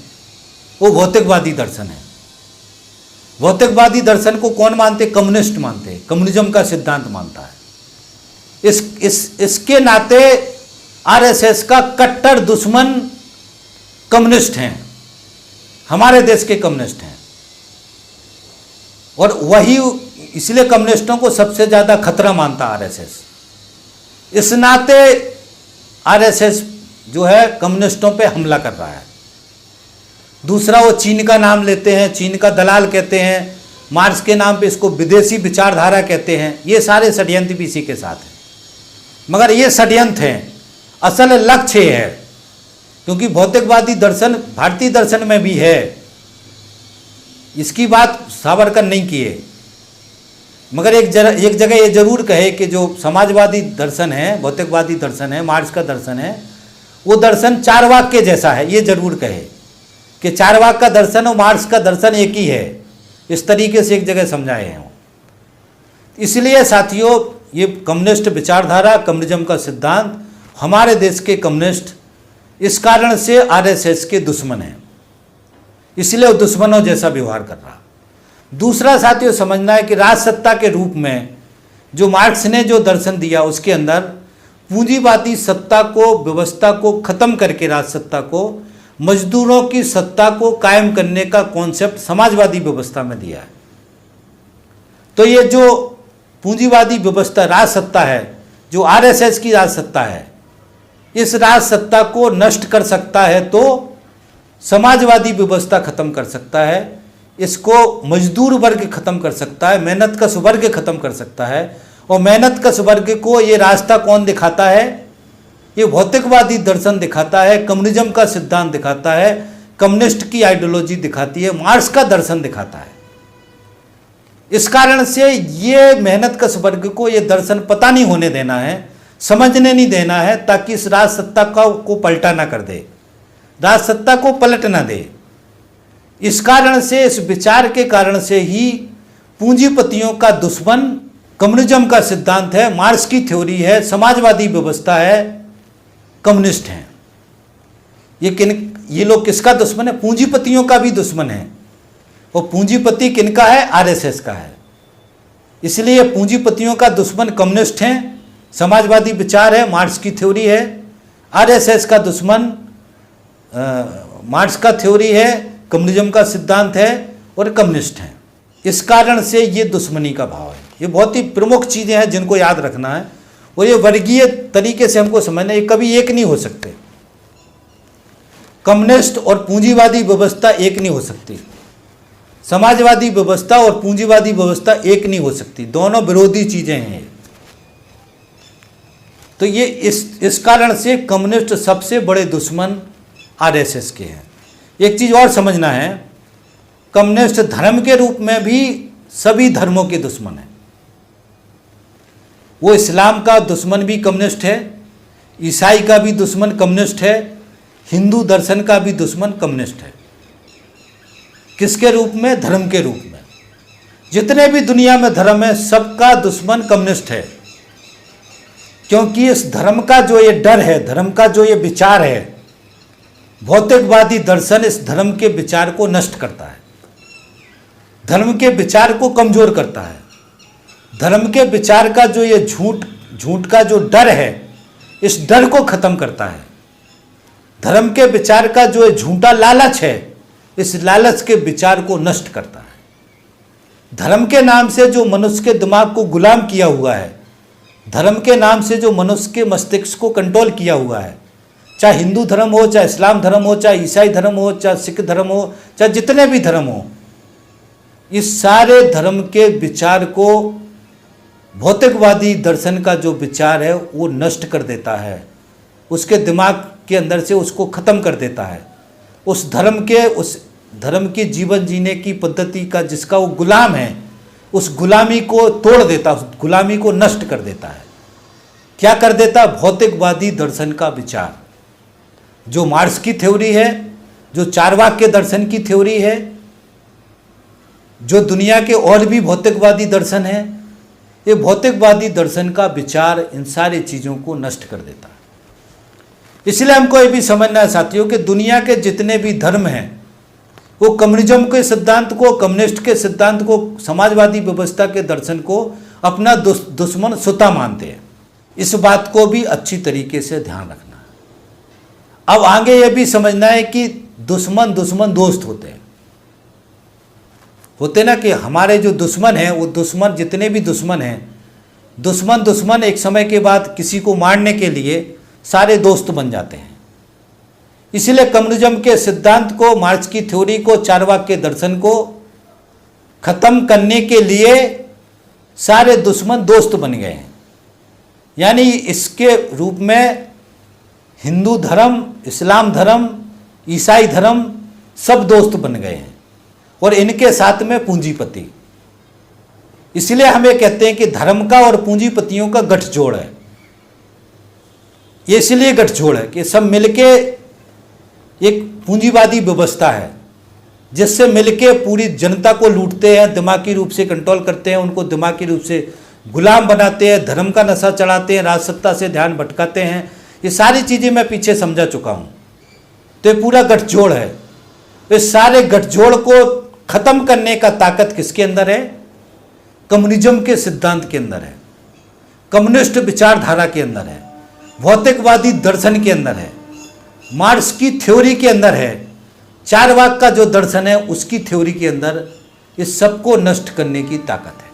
A: वो भौतिकवादी दर्शन है। भौतिकवादी दर्शन को कौन मानते? कम्युनिस्ट मानते हैं, कम्युनिज्म का सिद्धांत मानता है। इसके नाते आरएसएस का कट्टर दुश्मन कम्युनिस्ट हैं, हमारे देश के कम्युनिस्ट हैं। और वही इसलिए कम्युनिस्टों को सबसे ज़्यादा खतरा मानता आरएसएस। इस नाते आरएसएस जो है कम्युनिस्टों पे हमला कर रहा है। दूसरा, वो चीन का नाम लेते हैं, चीन का दलाल कहते हैं, मार्क्स के नाम पे इसको विदेशी विचारधारा कहते हैं। ये सारे षड्यंत्र भी इसी के साथ हैं। मगर ये षड्यंत्र हैं, असल लक्ष्य है, क्योंकि भौतिकवादी दर्शन भारतीय दर्शन में भी है, इसकी बात सावरकर नहीं किए। मगर एक जगह ये जरूर कहे कि जो समाजवादी दर्शन है, भौतिकवादी दर्शन है, मार्क्स का दर्शन है, वो दर्शन चारवाक के जैसा है। ये जरूर कहे कि चारवाक का दर्शन और मार्क्स का दर्शन एक ही है। इस तरीके से एक जगह समझाए हैं। इसलिए साथियों, ये कम्युनिस्ट विचारधारा, कम्युनिज्म का सिद्धांत, हमारे देश के कम्युनिस्ट इस कारण से आरएसएस के दुश्मन हैं। इसलिए वो दुश्मनों जैसा व्यवहार कर रहा। दूसरा साथियों, समझना है कि राजसत्ता के रूप में जो मार्क्स ने जो दर्शन दिया, उसके अंदर पूंजीवादी सत्ता को, व्यवस्था को खत्म करके राजसत्ता को, मजदूरों की सत्ता को कायम करने का कॉन्सेप्ट समाजवादी व्यवस्था में दिया है। तो ये जो पूंजीवादी व्यवस्था राजसत्ता है, जो आरएसएस की राजसत्ता है, इस राजसत्ता को नष्ट कर सकता है तो समाजवादी व्यवस्था खत्म कर सकता है, इसको मजदूर वर्ग खत्म कर सकता है, मेहनत कश वर्ग खत्म कर सकता है। और मेहनत कश वर्ग को ये रास्ता कौन दिखाता है? ये भौतिकवादी दर्शन दिखाता है, कम्युनिज्म का सिद्धांत दिखाता है, कम्युनिस्ट की आइडियोलॉजी दिखाती है, मार्क्स का दर्शन दिखाता है। इस कारण से ये मेहनत कश वर्ग को ये दर्शन पता नहीं होने देना है, समझने नहीं देना है, ताकि इस राजसत्ता को पलटा ना कर दे, राजसत्ता को पलट ना दे। इस कारण से, इस विचार के कारण से ही पूंजीपतियों का दुश्मन कम्युनिज्म का सिद्धांत है, मार्क्स की थ्योरी है, समाजवादी व्यवस्था है, कम्युनिस्ट हैं। ये लोग किसका दुश्मन है? पूंजीपतियों का भी दुश्मन है। और पूंजीपति किनका है? आरएसएस का है। इसलिए पूंजीपतियों का दुश्मन कम्युनिस्ट हैं, समाजवादी विचार है, मार्क्स की थ्योरी है। आरएसएस का दुश्मन मार्क्स का थ्योरी है, कम्युनिज्म का सिद्धांत है और कम्युनिस्ट हैं। इस कारण से ये दुश्मनी का भाव है। ये बहुत ही प्रमुख चीज़ें हैं जिनको याद रखना है, और ये वर्गीय तरीके से हमको समझना है। ये कभी एक नहीं हो सकते। कम्युनिस्ट और पूंजीवादी व्यवस्था एक नहीं हो सकती। समाजवादी व्यवस्था और पूंजीवादी व्यवस्था एक नहीं हो सकती। दोनों विरोधी चीज़ें हैं। तो ये इस कारण से कम्युनिस्ट सबसे बड़े दुश्मन आरएसएस के हैं। एक चीज़ और समझना है, कम्युनिस्ट धर्म के रूप में भी सभी धर्मों के दुश्मन हैं। वो इस्लाम का दुश्मन भी कम्युनिस्ट है, ईसाई का भी दुश्मन कम्युनिस्ट है, हिंदू दर्शन का भी दुश्मन कम्युनिस्ट है। किसके रूप में? धर्म के रूप में। जितने भी दुनिया में धर्म है, सबका दुश्मन कम्युनिस्ट है। क्योंकि इस धर्म का जो ये डर है, धर्म का जो ये विचार है, भौतिकवादी दर्शन इस धर्म के विचार को नष्ट करता है, धर्म के विचार को कमजोर करता है। धर्म के विचार का जो ये झूठ का जो डर है, इस डर को खत्म करता है। धर्म के विचार का जो झूठा लालच है, इस लालच के विचार को नष्ट करता है। धर्म के नाम से जो मनुष्य के दिमाग को गुलाम किया हुआ है, धर्म के नाम से जो मनुष्य के मस्तिष्क को कंट्रोल किया हुआ है, चाहे हिंदू धर्म हो, चाहे इस्लाम धर्म हो, चाहे ईसाई धर्म हो, चाहे सिख धर्म हो, चाहे जितने भी धर्म हो, इस सारे धर्म के विचार को भौतिकवादी दर्शन का जो विचार है वो नष्ट कर देता है। उसके दिमाग के अंदर से उसको ख़त्म कर देता है। उस धर्म की जीवन जीने की पद्धति का जिसका वो गुलाम है, उस गुलामी को तोड़ देता, उस गुलामी को नष्ट कर देता है। क्या कर देता? भौतिकवादी दर्शन का विचार, जो मार्क्स की थ्योरी है, जो चारवाक्य दर्शन की थ्योरी है, जो दुनिया के और भी भौतिकवादी दर्शन है, ये भौतिकवादी दर्शन का विचार इन सारी चीज़ों को नष्ट कर देता है। इसलिए हमको ये भी समझना है साथियों कि दुनिया के जितने भी धर्म हैं वो कम्युनिज्म के सिद्धांत को, कम्युनिस्ट के सिद्धांत को, समाजवादी व्यवस्था के दर्शन को अपना दुश्मन स्वतः मानते हैं। इस बात को भी अच्छी तरीके से ध्यान रखना है। अब आगे ये भी समझना है कि दुश्मन दोस्त होते ना, कि हमारे जो दुश्मन हैं वो दुश्मन, जितने भी दुश्मन हैं, दुश्मन एक समय के बाद किसी को मारने के लिए सारे दोस्त बन जाते हैं। इसलिए कम्युनिज्म के सिद्धांत को, मार्क्स की थ्योरी को, चारवाक्य दर्शन को खत्म करने के लिए सारे दुश्मन दोस्त बन गए हैं। यानी इसके रूप में हिंदू धर्म, इस्लाम धर्म, ईसाई धर्म सब दोस्त बन गए हैं, और इनके साथ में पूंजीपति। इसलिए हम ये कहते हैं कि धर्म का और पूंजीपतियों का गठजोड़ है। ये इसलिए गठजोड़ है कि सब मिलके एक पूंजीवादी व्यवस्था है, जिससे मिलके पूरी जनता को लूटते हैं, दिमागी रूप से कंट्रोल करते हैं, उनको दिमागी रूप से गुलाम बनाते हैं, धर्म का नशा चढ़ाते हैं, राजसत्ता से ध्यान भटकाते हैं। ये सारी चीज़ें मैं पीछे समझा चुका हूँ। तो ये पूरा गठजोड़ है। इस सारे गठजोड़ को खत्म करने का ताकत किसके अंदर है? कम्युनिज्म के सिद्धांत के अंदर है, कम्युनिस्ट विचारधारा के अंदर है, भौतिकवादी दर्शन के अंदर है, मार्क्स की थ्योरी के अंदर है, चारवाक का जो दर्शन है उसकी थ्योरी के अंदर इस सबको नष्ट करने की ताकत है।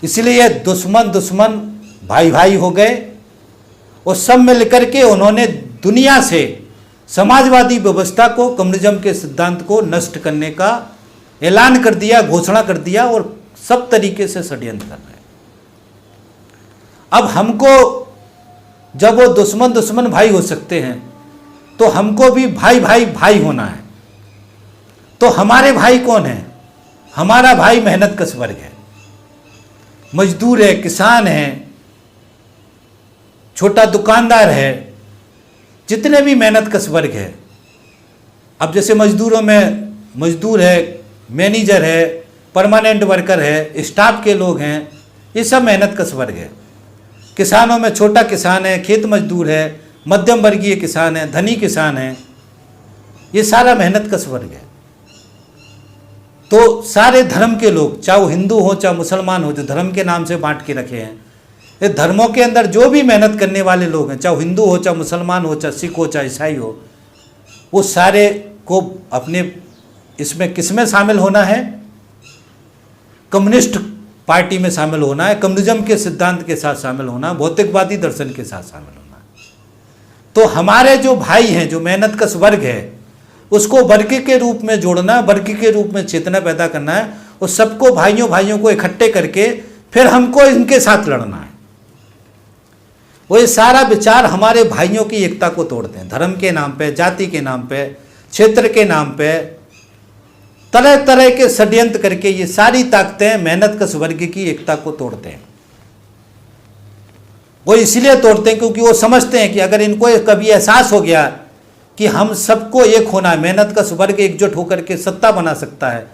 A: इसलिए दुश्मन भाई हो गए, और सब मिलकर के उन्होंने दुनिया से समाजवादी व्यवस्था को, कम्युनिज्म के सिद्धांत को नष्ट करने का ऐलान कर दिया, घोषणा कर दिया, और सब तरीके से षड्यंत्र कर रहे हैं। अब हमको, जब वो दुश्मन भाई हो सकते हैं, तो हमको भी भाई होना है। तो हमारे भाई कौन है? हमारा भाई मेहनत कश वर्ग है, मजदूर है, किसान है, छोटा दुकानदार है, जितने भी मेहनत कश वर्ग है, अब जैसे मजदूरों में मजदूर है, मैनेजर है, परमानेंट वर्कर है, स्टाफ के लोग हैं, ये सब मेहनत कश वर्ग है। किसानों में छोटा किसान है, खेत मजदूर है, मध्यम वर्गीय किसान है, धनी किसान है, ये सारा मेहनत कश वर्ग है। तो सारे धर्म के लोग, चाहे वो हिंदू हो चाहे मुसलमान हो, जो धर्म के नाम से बांट के रखे हैं, ये धर्मों के अंदर जो भी मेहनत करने वाले लोग हैं, चाहे हिंदू हो चाहे मुसलमान हो चाहे सिख हो चाहे ईसाई हो, वो सारे को अपने इसमें किस में शामिल होना है? कम्युनिस्ट पार्टी में शामिल होना है, कम्युनिज्म के सिद्धांत के साथ शामिल होना, भौतिकवादी दर्शन के साथ शामिल होना। तो हमारे जो भाई हैं, जो मेहनत कश वर्ग है, उसको वर्ग के रूप में जोड़ना, वर्ग के रूप में चेतना पैदा करना है, और सबको भाइयों भाइयों को इकट्ठे करके फिर हमको इनके साथ लड़ना है। वो ये सारा विचार हमारे भाइयों की एकता को तोड़ते हैं। धर्म के नाम पे, जाति के नाम पे, क्षेत्र के नाम पे तरह तरह के षड्यंत्र करके ये सारी ताकतें मेहनत कश वर्ग की एकता को तोड़ते हैं। वो इसलिए तोड़ते हैं क्योंकि वो समझते हैं कि अगर इनको कभी एहसास हो गया कि हम सबको एक होना है, मेहनत कश वर्ग एकजुट होकर के सत्ता बना सकता है,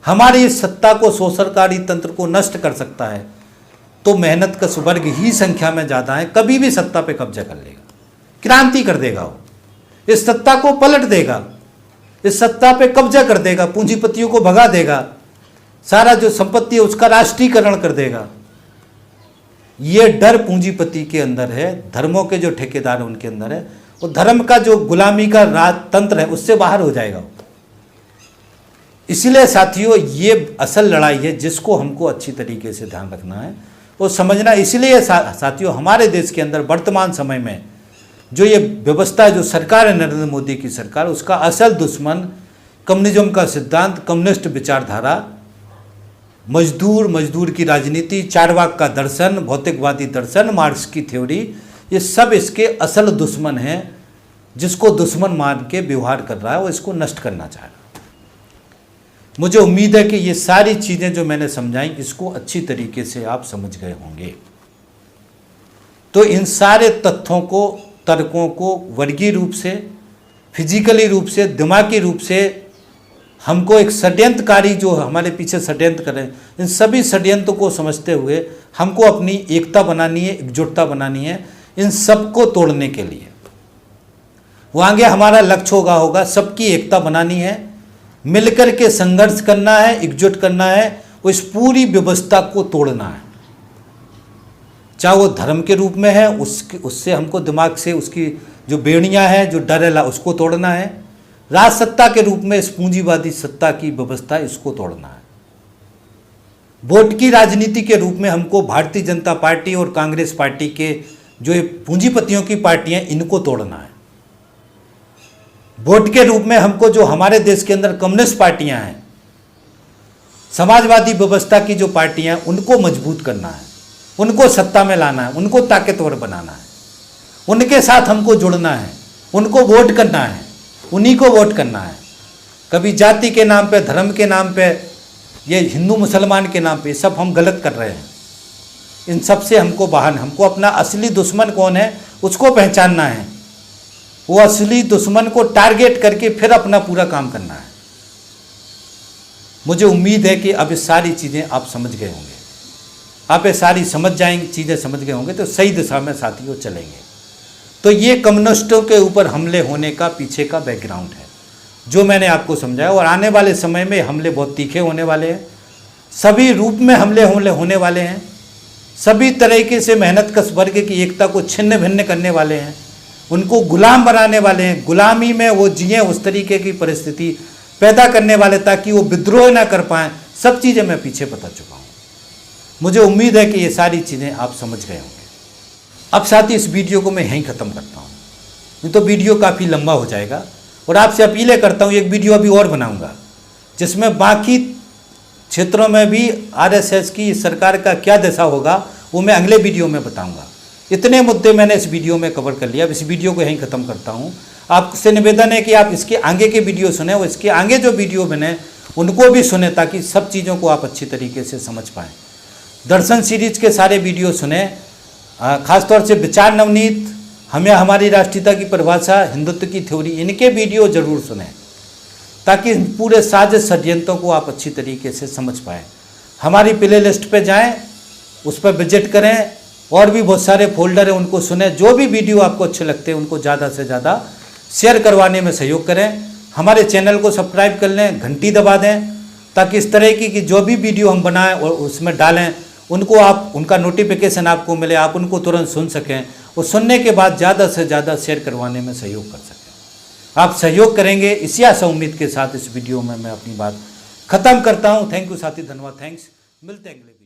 A: हमारी इस सत्ता को, शोषणकारी तंत्र को नष्ट कर सकता है, तो मेहनत कश वर्ग ही संख्या में ज़्यादा है, कभी भी सत्ता पे कब्जा कर लेगा, क्रांति कर देगा, वो इस सत्ता को पलट देगा, इस सत्ता पे कब्जा कर देगा, पूंजीपतियों को भगा देगा, सारा जो संपत्ति है उसका राष्ट्रीयकरण कर देगा। ये डर पूंजीपति के अंदर है, धर्मों के जो ठेकेदार हैं उनके अंदर है, और धर्म का जो गुलामी का राजतंत्र है उससे बाहर हो जाएगा। इसलिए साथियों, ये असल लड़ाई है जिसको हमको अच्छी तरीके से ध्यान रखना है और समझना। इसलिए साथियों, हमारे देश के अंदर वर्तमान समय में जो ये व्यवस्था है, जो सरकार है नरेंद्र मोदी की सरकार, उसका असल दुश्मन कम्युनिज्म का सिद्धांत, कम्युनिस्ट विचारधारा, मजदूर की राजनीति, चारवाक का दर्शन, भौतिकवादी दर्शन, मार्क्स की थ्योरी, ये सब इसके असल दुश्मन हैं, जिसको दुश्मन मान के व्यवहार कर रहा है, वो इसको नष्ट करना चाह रहा है। मुझे उम्मीद है कि ये सारी चीज़ें जो मैंने समझाई, इसको अच्छी तरीके से आप समझ गए होंगे। तो इन सारे तथ्यों को, तर्कों को वर्गीय रूप से, फिजिकली रूप से, दिमागी रूप से हमको एक षड्यंत्रकारी जो हमारे पीछे षड्यंत्र कर रहे हैं, इन सभी षड्यंत्र को समझते हुए हमको अपनी एकता बनानी है, एकजुटता बनानी है इन सबको तोड़ने के लिए। वो आगे हमारा लक्ष्य होगा सबकी एकता बनानी है, मिलकर के संघर्ष करना है, एकजुट करना है, वो इस पूरी व्यवस्था को तोड़ना है। चाहे वो धर्म के रूप में है, उससे हमको दिमाग से उसकी जो बेड़ियां हैं, जो डर है, उसको तोड़ना है। राज सत्ता के रूप में इस पूंजीवादी सत्ता की व्यवस्था, इसको तोड़ना है। वोट की राजनीति के रूप में हमको भारतीय जनता पार्टी और कांग्रेस पार्टी के जो ये पूंजीपतियों की पार्टियां, इनको तोड़ना है। वोट के रूप में हमको जो हमारे देश के अंदर कम्युनिस्ट पार्टियां हैं, समाजवादी व्यवस्था की जो पार्टियां, उनको मजबूत करना है, उनको सत्ता में लाना है, उनको ताकतवर बनाना है, उनके साथ हमको जुड़ना है, उनको वोट करना है, उन्हीं को वोट करना है। कभी जाति के नाम पे, धर्म के नाम पे, ये हिंदू मुसलमान के नाम पे, सब हम गलत कर रहे हैं। इन सब से हमको बाहर, हमको अपना असली दुश्मन कौन है उसको पहचानना है, वो असली दुश्मन को टारगेट करके फिर अपना पूरा काम करना है। मुझे उम्मीद है कि अब ये सारी चीज़ें आप समझ गए होंगे, आप ये सारी समझ जाएंगे, चीज़ें समझ गए होंगे तो सही दिशा में साथियों चलेंगे। तो ये कम्युनिस्टों के ऊपर हमले होने का पीछे का बैकग्राउंड है जो मैंने आपको समझाया, और आने वाले समय में हमले बहुत तीखे होने वाले हैं, सभी रूप में हमले होने वाले हैं, सभी तरीके से मेहनत कश वर्ग की एकता को छिन्न भिन्न करने वाले हैं, उनको गुलाम बनाने वाले हैं, गुलामी में वो जिए, उस तरीके की परिस्थिति पैदा करने वाले ताकि वो विद्रोह ना कर पाएँ। सब चीज़ें मैं पीछे बता चुका हूँ। मुझे उम्मीद है कि ये सारी चीज़ें आप समझ गए होंगे। अब साथ ही इस वीडियो को मैं यहीं ख़त्म करता हूँ, नहीं तो वीडियो काफ़ी लंबा हो जाएगा, और आपसे अपीलें करता हूँ एक वीडियो अभी और बनाऊँगा जिसमें बाकी क्षेत्रों में भी आरएसएस की सरकार का क्या दशा होगा वो मैं अगले वीडियो में बताऊँगा। इतने मुद्दे मैंने इस वीडियो में कवर कर लिया। अब इस वीडियो को यहीं ख़त्म करता हूँ। आपसे निवेदन है कि आप इसके आगे के वीडियो सुने और इसके आगे जो वीडियो बने उनको भी सुने ताकि सब चीज़ों को आप अच्छी तरीके से समझ पाएँ। दर्शन सीरीज के सारे वीडियो सुने, खासतौर से विचार नवनीत, हमें हमारी राष्ट्रीयता की परिभाषा, हिंदुत्व की थ्योरी, इनके वीडियो जरूर सुने। ताकि इन पूरे साजिश षड्यंत्रों को आप अच्छी तरीके से समझ पाएँ। हमारी प्ले लिस्ट पर जाएँ, उस पर विजिट करें, और भी बहुत सारे फोल्डर हैं उनको सुने। जो भी वीडियो आपको अच्छे लगते हैं उनको ज़्यादा से ज़्यादा शेयर करवाने में सहयोग करें। हमारे चैनल को सब्सक्राइब कर लें, घंटी दबा दें, ताकि इस तरह की जो भी वीडियो हम बनाएं और उसमें डालें उनको उनका नोटिफिकेशन आपको मिले, आप उनको तुरंत सुन सकें और सुनने के बाद ज़्यादा से ज़्यादा शेयर करवाने में सहयोग कर सकें। आप सहयोग करेंगे, इसी आशा उम्मीद के साथ इस वीडियो में मैं अपनी बात ख़त्म करता हूँ। थैंक यू साथी, धन्यवाद, थैंक्स। मिलते हैं अगले